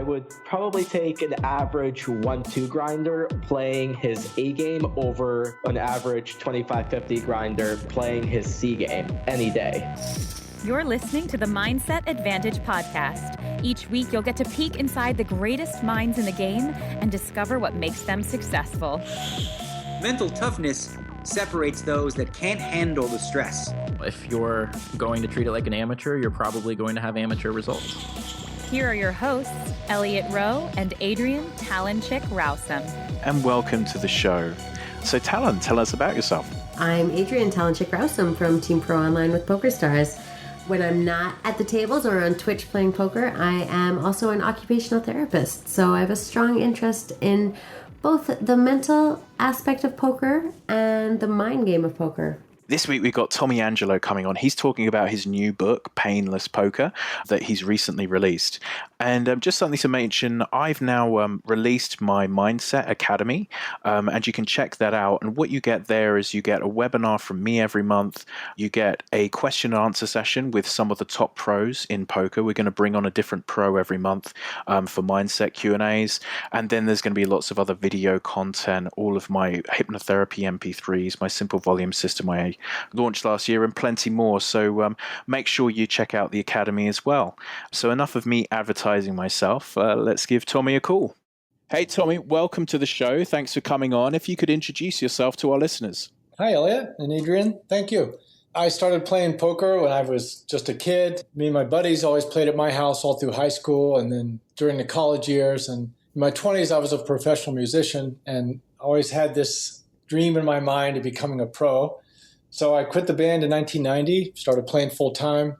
would probably take an average 1-2 grinder playing his A game over an average 25-50 grinder playing his C game any day. You're listening to the Mindset Advantage podcast. Each week, you'll get to peek inside the greatest minds in the game and discover what makes them successful. Mental toughness separates those that can't handle the stress. If you're going to treat it like an amateur, you're probably going to have amateur results. Here are your hosts, Elliot Rowe and Adrian Talenchik Rousum. And welcome to the show. So Talon, tell us about yourself. I'm Adrian Talenchik Rousum from Team Pro Online with PokerStars. When I'm not at the tables or on Twitch playing poker, I am also an occupational therapist. So I have a strong interest in both the mental aspect of poker and the mind game of poker. This week we've got Tommy Angelo coming on. He's talking about his new book, Painless Poker, that he's recently released. And just something to mention, I've now released my Mindset Academy, and you can check that out. And what you get there is you get a webinar from me every month. You get a question and answer session with some of the top pros in poker. We're going to bring on a different pro every month for Mindset Q&As. And then there's going to be lots of other video content, all of my hypnotherapy MP3s, my simple volume system I launched last year, and plenty more. So make sure you check out the Academy as well. So enough of me advertising myself. Let's give Tommy a call. Hey, Tommy, welcome to the show. Thanks for coming on. If you could introduce yourself to our listeners. Hi, Elliot and Adrian. Thank you. I started playing poker when I was just a kid. Me and my buddies always played at my house all through high school and then during the college years. And in my 20s, I was a professional musician and always had this dream in my mind of becoming a pro. So I quit the band in 1990, started playing full time.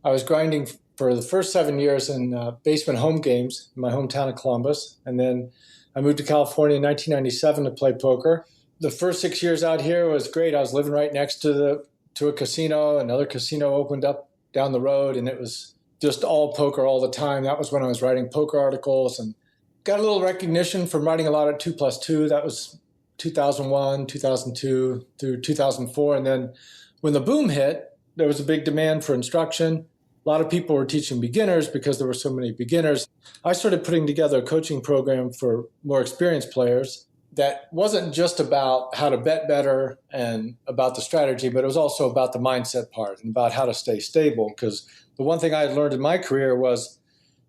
I was grinding for the first 7 years in basement home games in my hometown of Columbus. And then I moved to California in 1997 to play poker. The first 6 years out here was great. I was living right next to a casino. Another casino opened up down the road, and it was just all poker all the time. That was when I was writing poker articles and got a little recognition from writing a lot of 2+2. That was 2001, 2002 through 2004. And then when the boom hit, there was a big demand for instruction. A lot of people were teaching beginners because there were so many beginners. I started putting together a coaching program for more experienced players that wasn't just about how to bet better and about the strategy, but it was also about the mindset part and about how to stay stable. Because the one thing I had learned in my career was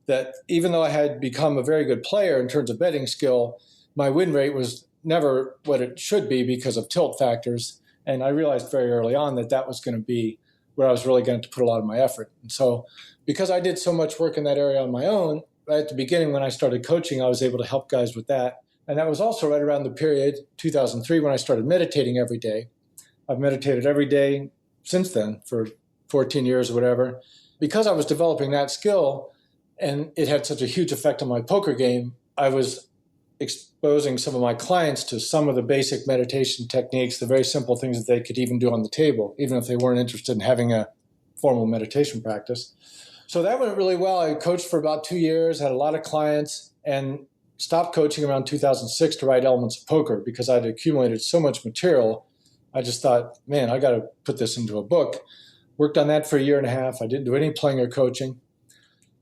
that even though I had become a very good player in terms of betting skill, my win rate was never what it should be because of tilt factors. And I realized very early on that that was going to be where I was really going to put a lot of my effort. And so because I did so much work in that area on my own, right at the beginning when I started coaching, I was able to help guys with that. And that was also right around the period, 2003, when I started meditating every day. I've meditated every day since then for 14 years or whatever. Because I was developing that skill and it had such a huge effect on my poker game, I was exposing some of my clients to some of the basic meditation techniques, the very simple things that they could even do on the table, even if they weren't interested in having a formal meditation practice. So that went really well. I coached for about 2 years, had a lot of clients, and stopped coaching around 2006 to write Elements of Poker because I'd accumulated so much material. I just thought, man, I got to put this into a book. Worked on that for a year and a half. I didn't do any playing or coaching.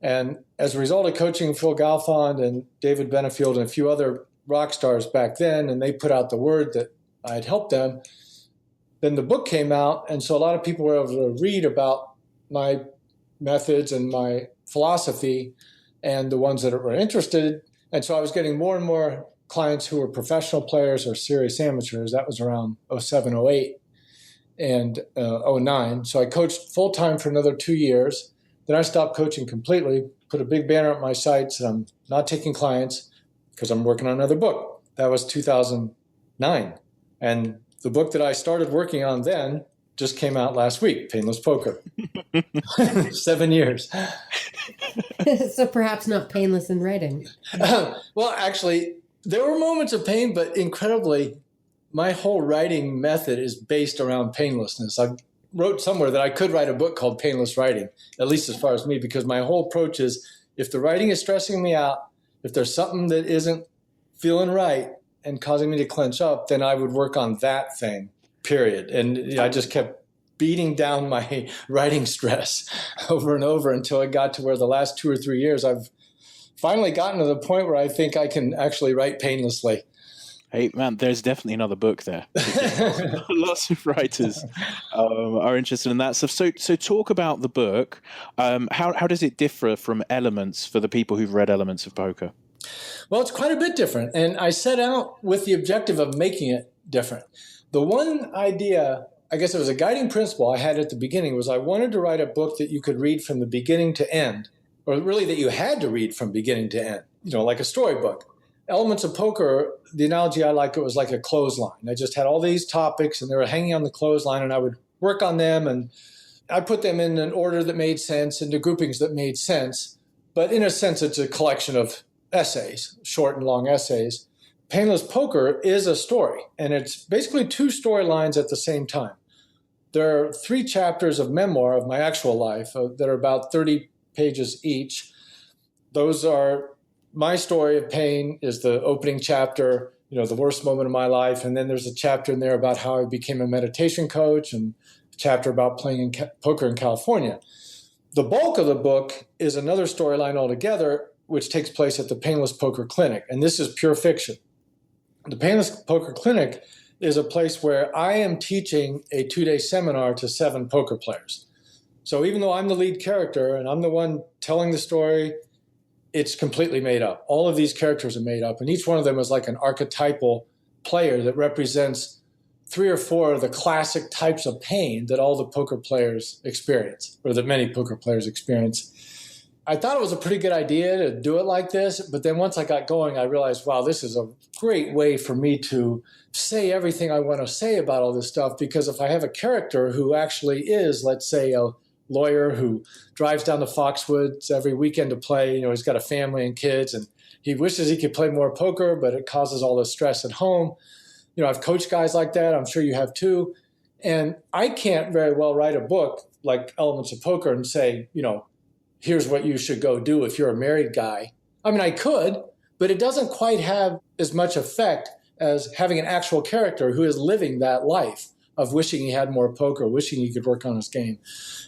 And as a result of coaching Phil Galfond and David Benefield and a few other rock stars back then, and they put out the word that I had helped them, then the book came out. And so a lot of people were able to read about my methods and my philosophy and the ones that were interested. And so I was getting more and more clients who were professional players or serious amateurs. That was around 07, 08, and 09. So I coached full-time for another 2 years. Then I stopped coaching completely, put a big banner at my site, said I'm not taking clients because I'm working on another book. That was 2009. And the book that I started working on then just came out last week, Painless Poker. 7 years. So perhaps not painless in writing. Well, actually, there were moments of pain, but incredibly, my whole writing method is based around painlessness. I wrote somewhere that I could write a book called Painless Writing, at least as far as me, because my whole approach is if the writing is stressing me out, if there's something that isn't feeling right and causing me to clench up, then I would work on that thing, period. And I just kept beating down my writing stress over and over until it got to where the last 2 or 3 years I've finally gotten to the point where I think I can actually write painlessly. Hey, man, there's definitely another book there. Lots of writers are interested in that stuff. So talk about the book. How does it differ from Elements for the people who've read Elements of Poker? Well, it's quite a bit different. And I set out with the objective of making it different. The one idea, I guess it was a guiding principle I had at the beginning, was I wanted to write a book that you could read from the beginning to end, or really that you had to read from beginning to end, like a storybook. Elements of Poker, the analogy I like, it was like a clothesline. I just had all these topics and they were hanging on the clothesline, and I would work on them and I put them in an order that made sense, into groupings that made sense. But in a sense, it's a collection of essays, short and long essays. Painless Poker is a story, and it's basically two storylines at the same time. There are 3 chapters of memoir of my actual life that are about 30 pages each. Those are my story of pain is the opening chapter, the worst moment of my life. And then there's a chapter in there about how I became a meditation coach, and a chapter about playing poker in California. The bulk of the book is another storyline altogether, which takes place at the Painless Poker Clinic. And this is pure fiction. The Painless Poker Clinic is a place where I am teaching a 2-day seminar to 7 poker players. So even though I'm the lead character and I'm the one telling the story, it's completely made up. All of these characters are made up, and each one of them is like an archetypal player that represents 3 or 4 of the classic types of pain that all the poker players experience, or that many poker players experience. I thought it was a pretty good idea to do it like this, but then once I got going, I realized, wow, this is a great way for me to say everything I want to say about all this stuff, because if I have a character who actually is, let's say, a lawyer who drives down to Foxwoods every weekend to play, he's got a family and kids, and he wishes he could play more poker, but it causes all this stress at home. I've coached guys like that. I'm sure you have too. And I can't very well write a book like Elements of Poker and say, here's what you should go do if you're a married guy. I mean, I could, but it doesn't quite have as much effect as having an actual character who is living that life of wishing he had more poker, wishing he could work on his game.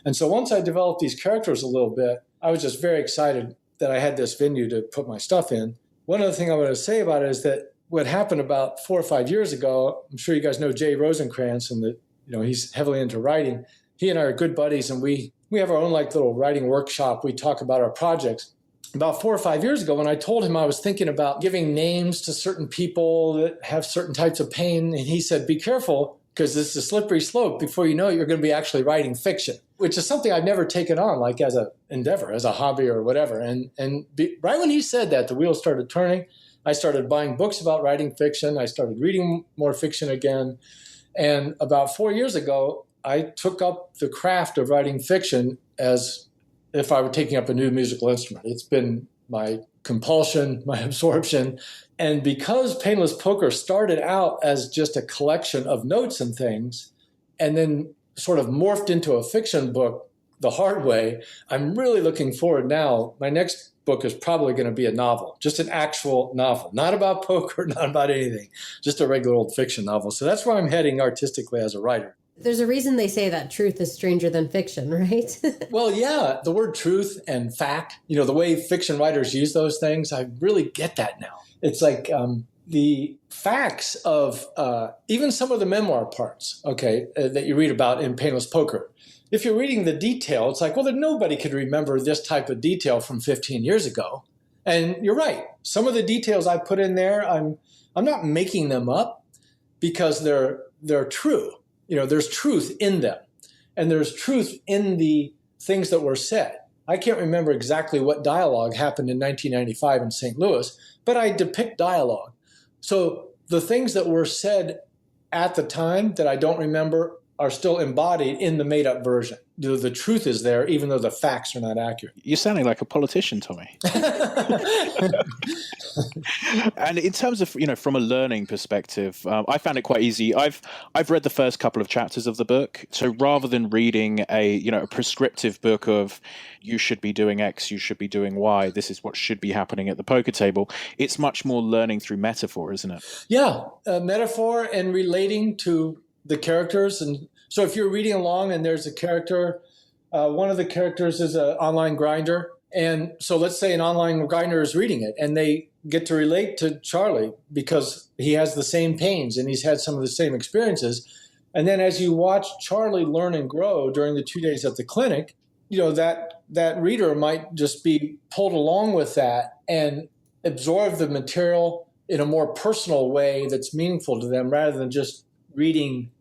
And so once I developed these characters a little bit, I was just very excited that I had this venue to put my stuff in. One other thing I want to say about it is that what happened about 4 or 5 years ago, I'm sure you guys know Jay Rosencrantz, and that he's heavily into writing. He and I are good buddies, and we have our own little writing workshop. We talk about our projects. About 4 or 5 years ago, when I told him I was thinking about giving names to certain people that have certain types of pain, and he said, be careful, because it's a slippery slope. Before you know it, you're going to be actually writing fiction, which is something I've never taken on, like as an endeavor, as a hobby or whatever. Right when he said that, the wheels started turning. I started buying books about writing fiction. I started reading more fiction again. And about 4 years ago, I took up the craft of writing fiction as if I were taking up a new musical instrument. It's been my compulsion, my absorption. And because Painless Poker started out as just a collection of notes and things, and then sort of morphed into a fiction book the hard way, I'm really looking forward now. My next book is probably going to be a novel, just an actual novel, not about poker, not about anything, just a regular old fiction novel. So that's where I'm heading artistically as a writer. There's a reason they say that truth is stranger than fiction, right? Well, yeah, the word truth and fact, the way fiction writers use those things, I really get that now. It's like the facts of even some of the memoir parts, that you read about in Painless Poker. If you're reading the detail, it's like, well, then nobody could remember this type of detail from 15 years ago. And you're right. Some of the details I put in there, I'm not making them up because they're true. There's truth in them. And there's truth in the things that were said. I can't remember exactly what dialogue happened in 1995 in St. Louis, but I depict dialogue. So the things that were said at the time that I don't remember are still embodied in the made-up version. The truth is there, even though the facts are not accurate. You're sounding like a politician, Tommy. And in terms of, from a learning perspective, I found it quite easy. I've read the first couple of chapters of the book. So rather than reading a prescriptive book of you should be doing X, you should be doing Y, this is what should be happening at the poker table, it's much more learning through metaphor, isn't it? Yeah, metaphor and relating to the characters. And so if you're reading along and there's a character, one of the characters is an online grinder, And so let's say an online grinder is reading it and they get to relate to Charlie because he has the same pains and he's had some of the same experiences. And then as you watch Charlie learn and grow during the 2 days at the clinic, that reader might just be pulled along with that and absorb the material in a more personal way that's meaningful to them rather than just reading,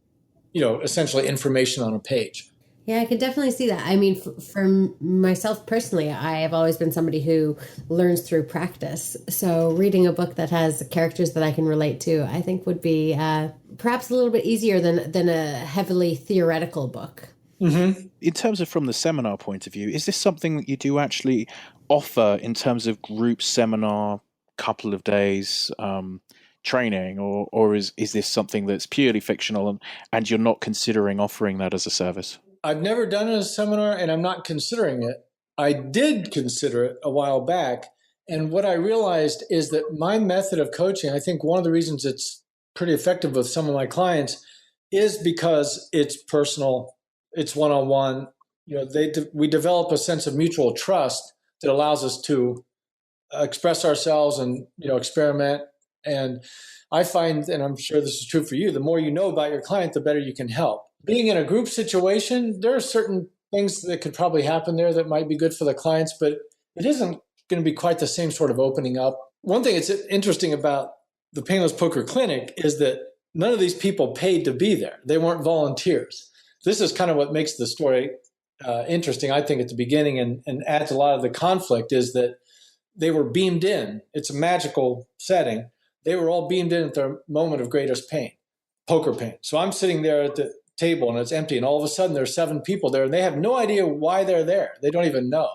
essentially information on a page. Yeah, I can definitely see that. I mean, for myself personally, I have always been somebody who learns through practice. So reading a book that has characters that I can relate to, I think would be perhaps a little bit easier than a heavily theoretical book. Mm-hmm. In terms of from the seminar point of view, is this something that you do actually offer in terms of group seminar, couple of days training, or is this something that's purely fictional and you're not considering offering that as a service? I've never done a seminar and I'm not considering it. I did consider it a while back. And what I realized is that my method of coaching, I think one of the reasons it's pretty effective with some of my clients is because it's personal, it's one-on-one. We develop a sense of mutual trust that allows us to express ourselves and, experiment. And I find, and I'm sure this is true for you, the more you know about your client, the better you can help. Being in a group situation, there are certain things that could probably happen there that might be good for the clients, but it isn't going to be quite the same sort of opening up. One thing that's interesting about the Painless Poker Clinic is that none of these people paid to be there. They weren't volunteers. This is kind of what makes the story interesting, I think, at the beginning and adds a lot of the conflict is that they were beamed in. It's a magical setting. They were all beamed in at their moment of greatest pain, poker pain. So I'm sitting there at the table and it's empty, and all of a sudden there's 7 people there and they have no idea why they're there. They don't even know.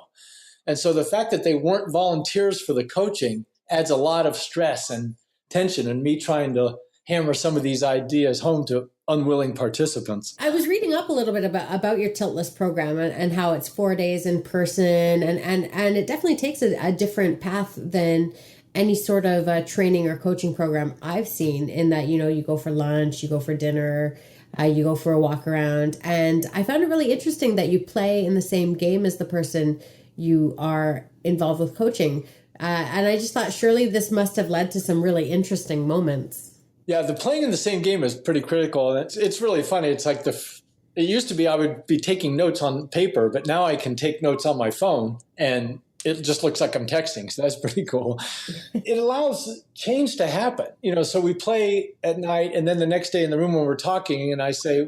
And so the fact that they weren't volunteers for the coaching adds a lot of stress and tension and me trying to hammer some of these ideas home to unwilling participants. I was reading up a little bit about your Tiltless program and how it's 4 days in person and it definitely takes a different path than any sort of training or coaching program I've seen, in that, you go for lunch, you go for dinner, you go for a walk around. And I found it really interesting that you play in the same game as the person you are involved with coaching. And I just thought surely this must have led to some really interesting moments. Yeah, the playing in the same game is pretty critical. And it's really funny. It's like it used to be I would be taking notes on paper, but now I can take notes on my phone and it just looks like I'm texting. So that's pretty cool. It allows change to happen. So we play at night and then the next day in the room when we're talking and I say,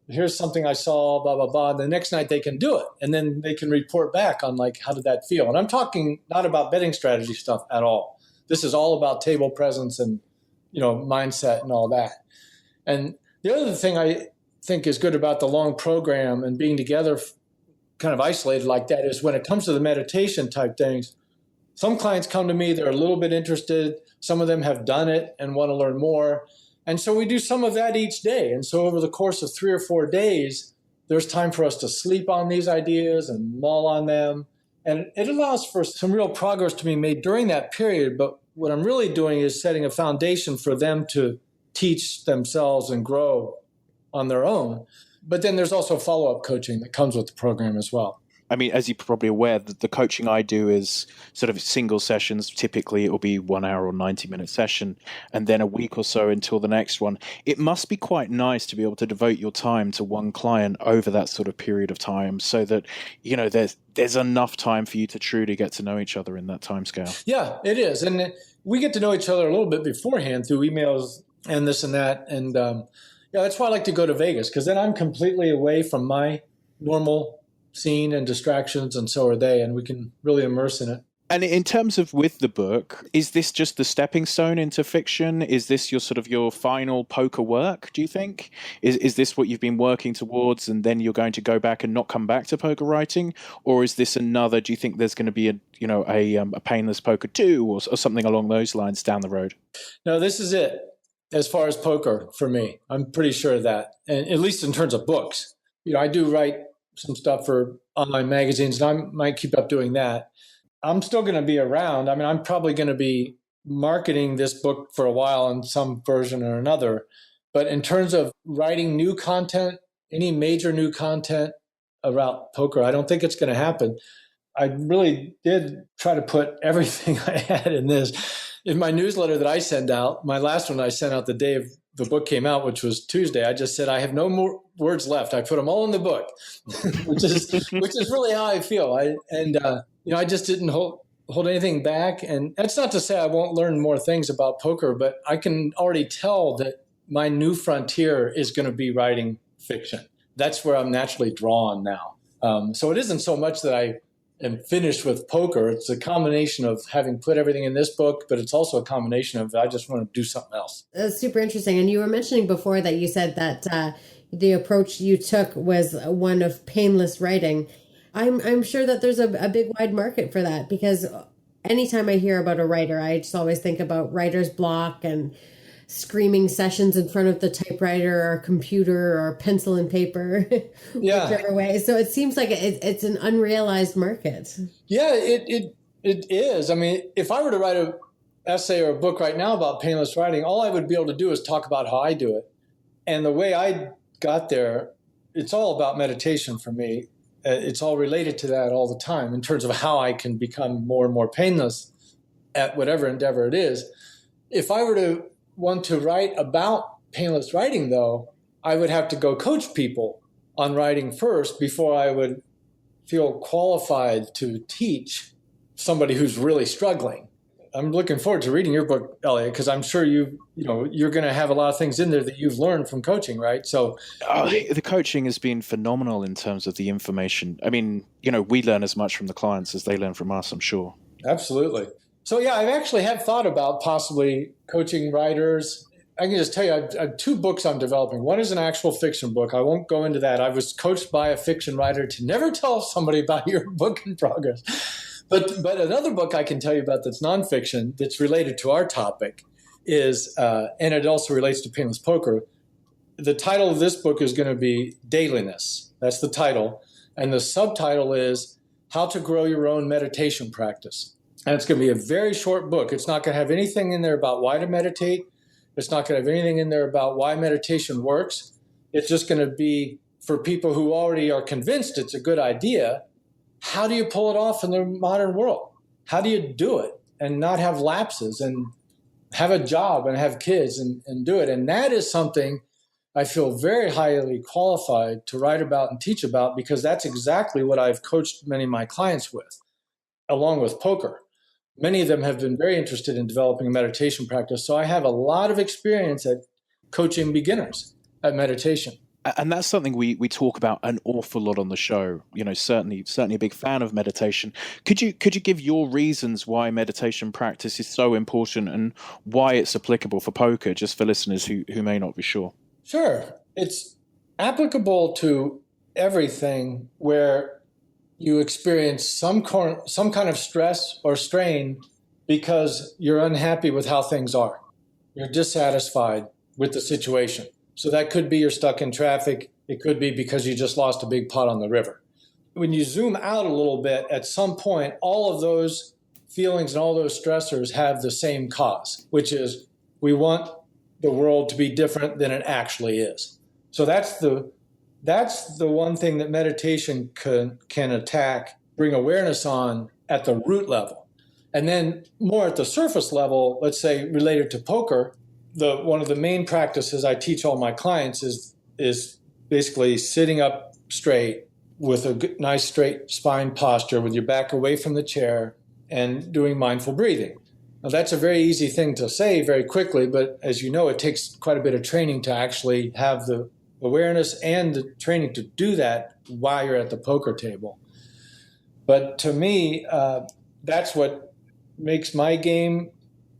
here's something I saw, blah, blah, blah. And the next night they can do it. And then they can report back on how did that feel? And I'm talking not about betting strategy stuff at all. This is all about table presence and, mindset and all that. And the other thing I think is good about the long program and being together kind of isolated like that is when it comes to the meditation type things, some clients come to me, they're a little bit interested. Some of them have done it and want to learn more. And so we do some of that each day. And so over the course of 3 or 4 days, there's time for us to sleep on these ideas and mull on them. And it allows for some real progress to be made during that period. But what I'm really doing is setting a foundation for them to teach themselves and grow on their own. But then there's also follow-up coaching that comes with the program as well. I mean, as you're probably aware, the coaching I do is sort of single sessions. Typically, it will be 1 hour or 90-minute session, and then a week or so until the next one. It must be quite nice to be able to devote your time to one client over that sort of period of time so that, there's enough time for you to truly get to know each other in that time scale. Yeah, it is. And we get to know each other a little bit beforehand through emails and this and that. And that's why I like to go to Vegas, because then I'm completely away from my normal scene and distractions, and so are they, and we can really immerse in it. And in terms of with the book, is this just the stepping stone into fiction? Is this your final poker work, do you think? Is this what you've been working towards and then you're going to go back and not come back to poker writing? Or is this another, do you think there's going to be a Painless Poker 2 or something along those lines down the road? No, this is it as far as poker for me. I'm pretty sure of that, and at least in terms of books. I do write some stuff for online magazines, and I might keep up doing that. I'm still going to be around. I mean, I'm probably going to be marketing this book for a while in some version or another. But in terms of writing new content, any major new content about poker, I don't think it's going to happen. I really did try to put everything I had in this. In my newsletter that I send out, my last one I sent out the day of the book came out, which was Tuesday, I just said, I have no more words left. I put them all in the book, which is really how I feel. I just didn't hold anything back. And that's not to say I won't learn more things about poker, but I can already tell that my new frontier is going to be writing fiction. That's where I'm naturally drawn now. So it isn't so much that I am finished with poker. It's a combination of having put everything in this book, but it's also a combination of I just want to do something else. That's super interesting. And you were mentioning before that you said that the approach you took was one of painless writing. I'm sure that there's a big wide market for that, because anytime I hear about a writer, I just always think about writer's block and screaming sessions in front of the typewriter or computer or pencil and paper, whichever way. So it seems like it's an unrealized market. Yeah, it is. I mean, if I were to write an essay or a book right now about painless writing, all I would be able to do is talk about how I do it. And the way I got there, it's all about meditation for me. It's all related to that all the time in terms of how I can become more and more painless at whatever endeavor it is. If I were to want to write about painless writing, though, I would have to go coach people on writing first before I would feel qualified to teach somebody who's really struggling. I'm looking forward to reading your book, Elliot, because I'm sure you're going to have a lot of things in there that you've learned from coaching, right? So the coaching has been phenomenal in terms of the information. I mean, we learn as much from the clients as they learn from us, I'm sure. Absolutely. So yeah, I actually have thought about possibly coaching writers. I can just tell you, I have 2 books I'm developing. One is an actual fiction book. I won't go into that. I was coached by a fiction writer to never tell somebody about your book in progress. But another book I can tell you about that's nonfiction, that's related to our topic, is, and it also relates to painless poker. The title of this book is going to be Dailiness. That's the title. And the subtitle is How to Grow Your Own Meditation Practice. And it's going to be a very short book. It's not going to have anything in there about why to meditate. It's not going to have anything in there about why meditation works. It's just going to be for people who already are convinced it's a good idea. How do you pull it off in the modern world? How do you do it and not have lapses and have a job and have kids and do it? And that is something I feel very highly qualified to write about and teach about, because that's exactly what I've coached many of my clients with, along with poker. Many of them have been very interested in developing a meditation practice. So I have a lot of experience at coaching beginners at meditation. And that's something we talk about an awful lot on the show. Certainly a big fan of meditation. Could you give your reasons why meditation practice is so important and why it's applicable for poker, just for listeners who may not be sure? Sure. It's applicable to everything where you experience some kind of stress or strain because you're unhappy with how things are. You're dissatisfied with the situation. So that could be you're stuck in traffic. It could be because you just lost a big pot on the river. When you zoom out a little bit, at some point, all of those feelings and all those stressors have the same cause, which is we want the world to be different than it actually is. So that's the one thing that meditation can attack, bring awareness on at the root level. And then more at the surface level, let's say related to poker, one of the main practices I teach all my clients is basically sitting up straight with a nice straight spine posture with your back away from the chair and doing mindful breathing. Now, that's a very easy thing to say very quickly, but as you know, it takes quite a bit of training to actually have the awareness and the training to do that while you're at the poker table. But to me, that's what makes my game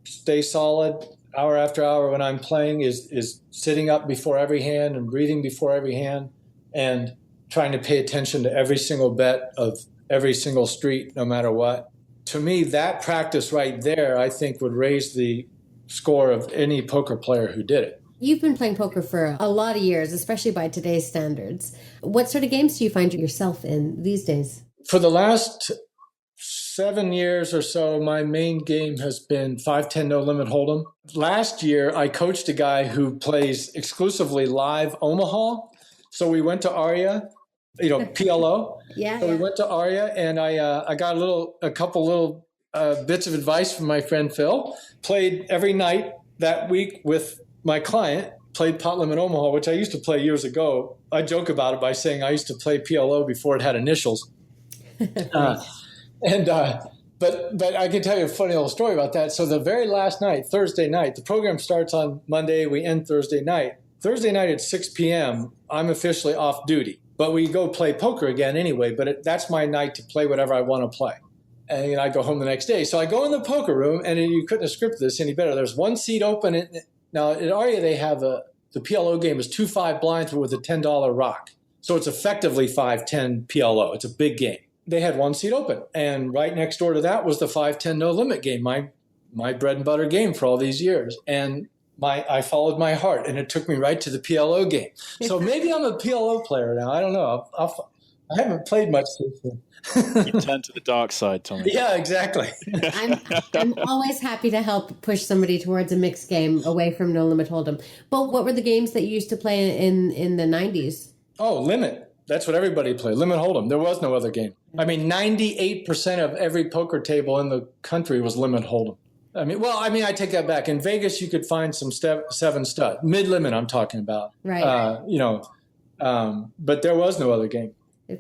stay solid hour after hour when I'm playing is sitting up before every hand and breathing before every hand and trying to pay attention to every single bet of every single street, no matter what. To me, that practice right there, I think, would raise the score of any poker player who did it. You've been playing poker for a lot of years, especially by today's standards. What sort of games do you find yourself in these days? For the last 7 years or so, my main game has been 5-10 no limit hold'em. Last year, I coached a guy who plays exclusively live Omaha. So we went to Aria PLO. Yeah. So we went to Aria, and I got a couple little bits of advice from my friend Phil. Played every night that week with my client. Played Pot Limit Omaha, which I used to play years ago. I joke about it by saying I used to play PLO before it had initials. But I can tell you a funny little story about that. So the very last night, Thursday night, the program starts on Monday. We end Thursday night. Thursday night at 6 p.m., I'm officially off duty. But we go play poker again anyway. But that's my night to play whatever I want to play. And I go home the next day. So I go in the poker room, and you couldn't have scripted this any better. There's one seat open. Now, at Aria, they have the PLO game is 2-5 blinds, but with a $10 rock. So it's effectively 5-10 PLO. It's a big game. They had one seat open. And right next door to that was the 5-10 no limit game, my bread and butter game for all these years. And I followed my heart, and it took me right to the PLO game. So maybe I'm a PLO player now. I don't know. I haven't played much since then. You turn to the dark side, Tommy. Yeah, exactly. I'm always happy to help push somebody towards a mixed game away from No Limit Hold'em. But what were the games that you used to play in the 90s? Oh, Limit. That's what everybody played. Limit Hold'em. There was no other game. I mean, 98% of every poker table in the country was Limit Hold'em. I take that back. In Vegas, you could find some 7 stud. Mid-limit, I'm talking about. Right. But there was no other game.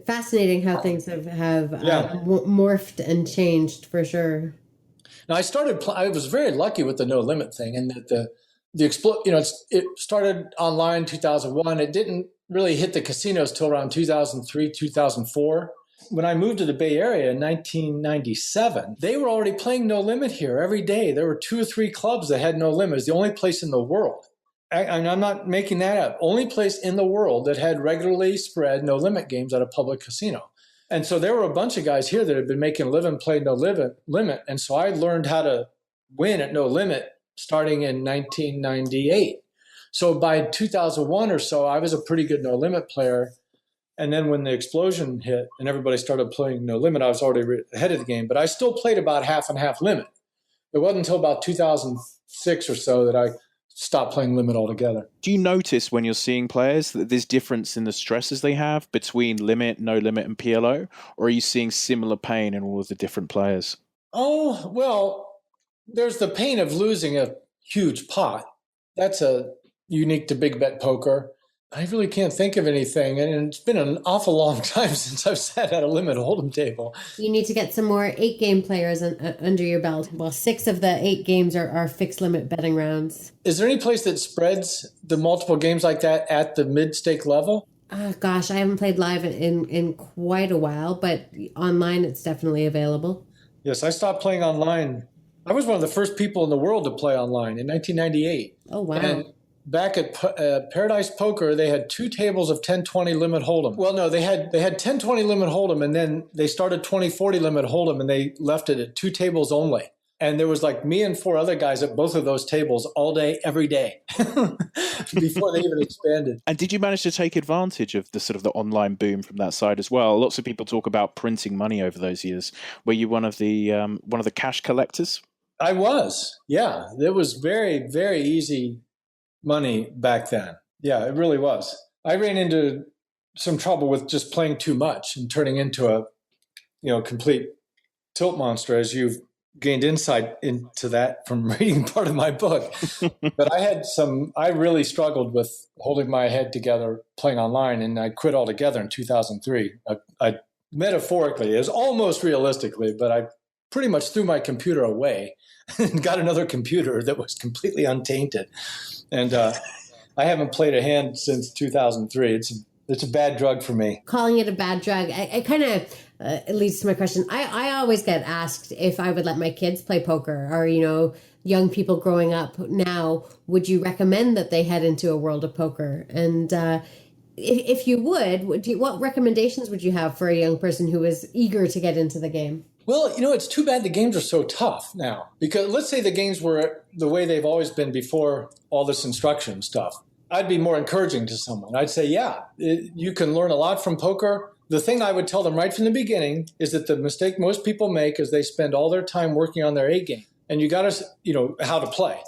Fascinating how things have morphed and changed for sure. Now I was very lucky with the no limit thing, and that it started online 2001. It didn't really hit the casinos till around 2003, 2004. When I moved to the Bay Area in 1997, they were already playing no limit here every day. There were 2 or 3 clubs that had no limit. It's the only place in the world. I'm not making that up. Only place in the world that had regularly spread no limit games at a public casino. And so there were a bunch of guys here that had been making a living playing no limit. And so I learned how to win at no limit starting in 1998. So by 2001 or so, I was a pretty good no limit player. And then when the explosion hit and everybody started playing no limit, I was already ahead of the game. But I still played about half and half limit. It wasn't until about 2006 or so that I stop playing limit altogether. Do you notice when you're seeing players that there's difference in the stresses they have between limit, no limit, and PLO? Or are you seeing similar pain in all of the different players? Oh, well, there's the pain of losing a huge pot. That's unique to big bet poker. I really can't think of anything. And it's been an awful long time since I've sat at a limit hold'em table. You need to get some more 8-game players under your belt. Well, 6 of the 8 games are fixed limit betting rounds. Is there any place that spreads the multiple games like that at the mid-stake level? Gosh, I haven't played live in quite a while, but online it's definitely available. Yes, I stopped playing online. I was one of the first people in the world to play online in 1998. Oh, wow. And back at Paradise Poker, they had 2 tables of 10-20 limit hold'em. Well, no, they had 10-20 limit hold'em, and then they started 20-40 limit hold'em, and they left it at 2 tables only. And there was like me and 4 other guys at both of those tables all day, every day, before they even expanded. And did you manage to take advantage of the sort of the online boom from that side as well? Lots of people talk about printing money over those years. Were you one of the cash collectors? I was, yeah. It was very, very easy money back then. Yeah, it really was. I ran into some trouble with just playing too much and turning into a complete tilt monster, as you've gained insight into that from reading part of my book. But I really struggled with holding my head together playing online, and I quit altogether in 2003. I metaphorically, as almost realistically, but I pretty much threw my computer away and got another computer that was completely untainted. And I haven't played a hand since 2003. It's a bad drug for me. Calling it a bad drug, I kind of it leads to my question. I always get asked if I would let my kids play poker, or young people growing up now, would you recommend that they head into a world of poker? And if you would, what recommendations would you have for a young person who is eager to get into the game? Well, it's too bad the games are so tough now, because let's say the games were the way they've always been before all this instruction stuff. I'd be more encouraging to someone. I'd say, you can learn a lot from poker. The thing I would tell them right from the beginning is that the mistake most people make is they spend all their time working on their A game, and you got to, how to play.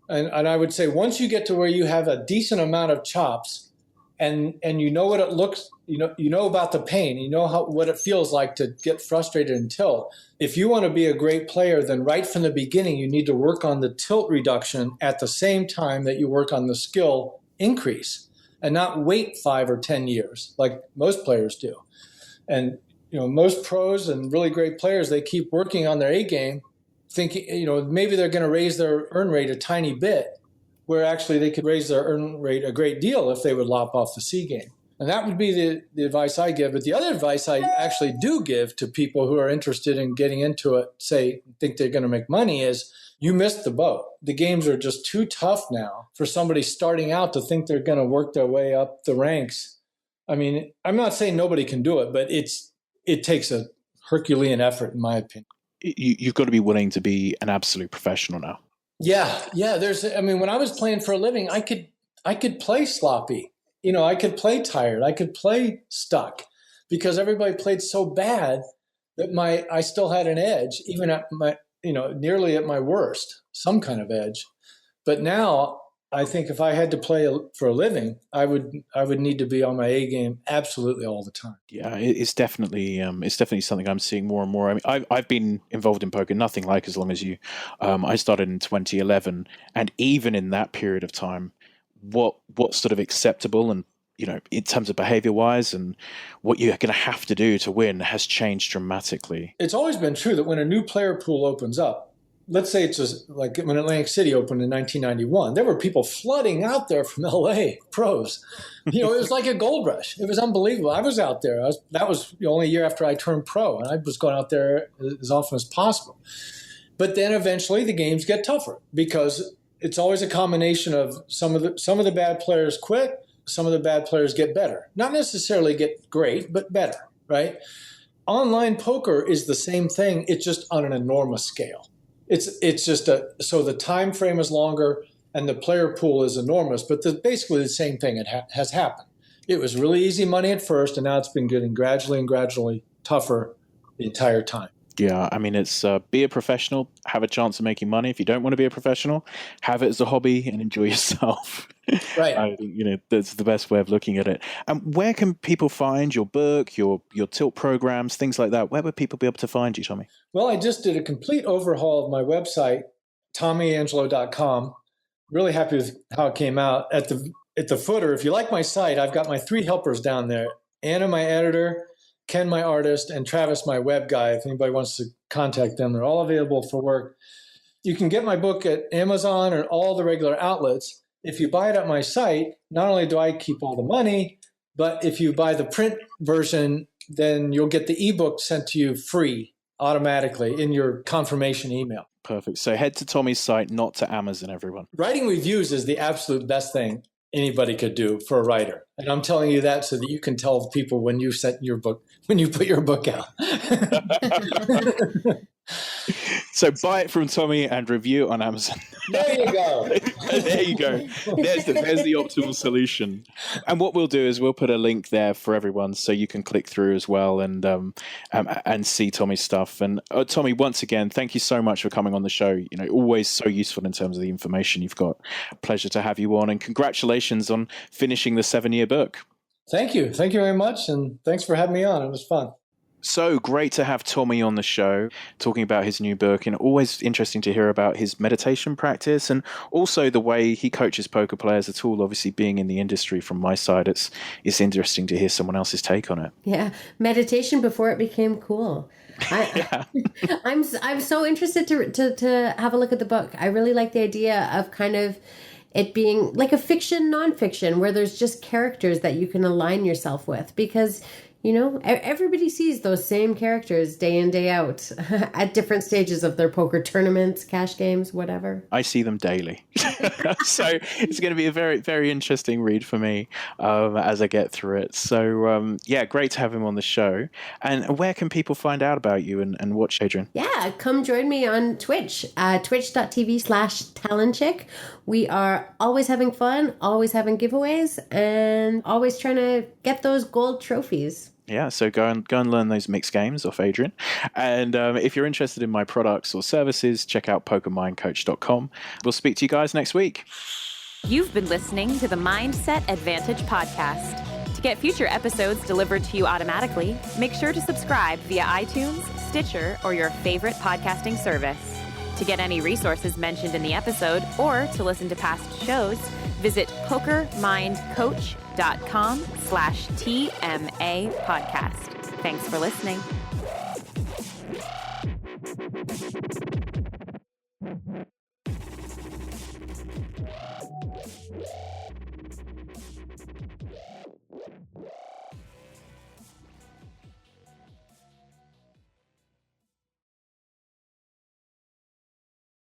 And I would say once you get to where you have a decent amount of chops, and you know what it looks, you know about the pain, you know what it feels like to get frustrated and tilt. If you want to be a great player, then right from the beginning, you need to work on the tilt reduction at the same time that you work on the skill increase, and not wait 5 or 10 years like most players do. And most pros and really great players, they keep working on their A game, thinking maybe they're going to raise their earn rate a tiny bit, where actually they could raise their earn rate a great deal if they would lop off the C game. And that would be the advice I give. But the other advice I actually do give to people who are interested in getting into it, think they're going to make money, is you missed the boat. The games are just too tough now for somebody starting out to think they're going to work their way up the ranks. I mean, I'm not saying nobody can do it, but it takes a Herculean effort, in my opinion. You've got to be willing to be an absolute professional now. Yeah. When I was playing for a living, I could play sloppy. I could play tired. I could play stuck, because everybody played so bad that I still had an edge, even at my, nearly at my worst, some kind of edge. But now I think if I had to play for a living, I would need to be on my A game absolutely all the time. Yeah, it's definitely something I'm seeing more and more. I mean, I've been involved in poker nothing like as long as you. I started in 2011, and even in that period of time, what's sort of acceptable and in terms of behavior wise and what you're going to have to do to win has changed dramatically. It's always been true that when a new player pool opens up, let's say it's just like when Atlantic City opened in 1991, there were people flooding out there from LA pros. It was like a gold rush. It was unbelievable. I was out there. That was the only year after I turned pro, and I was going out there as often as possible. But then eventually the games get tougher, because it's always a combination of some of the bad players quit, some of the bad players get better. Not necessarily get great, but better, right? Online poker is the same thing. It's just on an enormous scale. It's just so the time frame is longer and the player pool is enormous, but basically the same thing has happened. It was really easy money at first, and now it's been getting gradually tougher the entire time. Yeah, I mean, it's be a professional, have a chance of making money. If you don't want to be a professional, have it as a hobby and enjoy yourself. Right. I think, that's the best way of looking at it. And where can people find your book, your tilt programs, things like that? Where would people be able to find you, Tommy? Well, I just did a complete overhaul of my website, tommyangelo.com. Really happy with how it came out. At the footer, if you like my site, I've got my 3 helpers down there. Anna, my editor, Ken, my artist, and Travis, my web guy. If anybody wants to contact them, they're all available for work. You can get my book at Amazon or all the regular outlets. If you buy it at my site, not only do I keep all the money, but if you buy the print version, then you'll get the ebook sent to you free automatically in your confirmation email. Perfect. So head to Tommy's site, not to Amazon, everyone. Writing reviews is the absolute best thing anybody could do for a writer. And I'm telling you that so that you can tell people when you put your book out. So buy it from Tommy and review it on Amazon. There you go. There you go. There's the optimal solution. And what we'll do is we'll put a link there for everyone so you can click through as well and see Tommy's stuff. And Tommy, once again, thank you so much for coming on the show. Always so useful in terms of the information you've got. Pleasure to have you on, and congratulations on finishing the 7-year book. Thank you. Thank you very much. And thanks for having me on. It was fun. So great to have Tommy on the show talking about his new book, and always interesting to hear about his meditation practice and also the way he coaches poker players at all. Obviously, being in the industry from my side, it's interesting to hear someone else's take on it. Yeah, meditation before it became cool. I'm so interested to have a look at the book. I really like the idea of kind of it being like a fiction, nonfiction, where there's just characters that you can align yourself with, because everybody sees those same characters day in, day out at different stages of their poker tournaments, cash games, whatever. I see them daily. So it's going to be a very, very interesting read for me as I get through it. So, great to have him on the show. And where can people find out about you and watch, Adrian? Yeah, come join me on Twitch, twitch.tv/talentchick. We are always having fun, always having giveaways, and always trying to get those gold trophies. Yeah, so go and learn those mixed games off Adrian. And if you're interested in my products or services, check out pokermindcoach.com. We'll speak to you guys next week. You've been listening to the Mindset Advantage podcast. To get future episodes delivered to you automatically, make sure to subscribe via iTunes, Stitcher, or your favorite podcasting service. To get any resources mentioned in the episode or to listen to past shows, visit pokermindcoach.com/TMA podcast. Thanks for listening.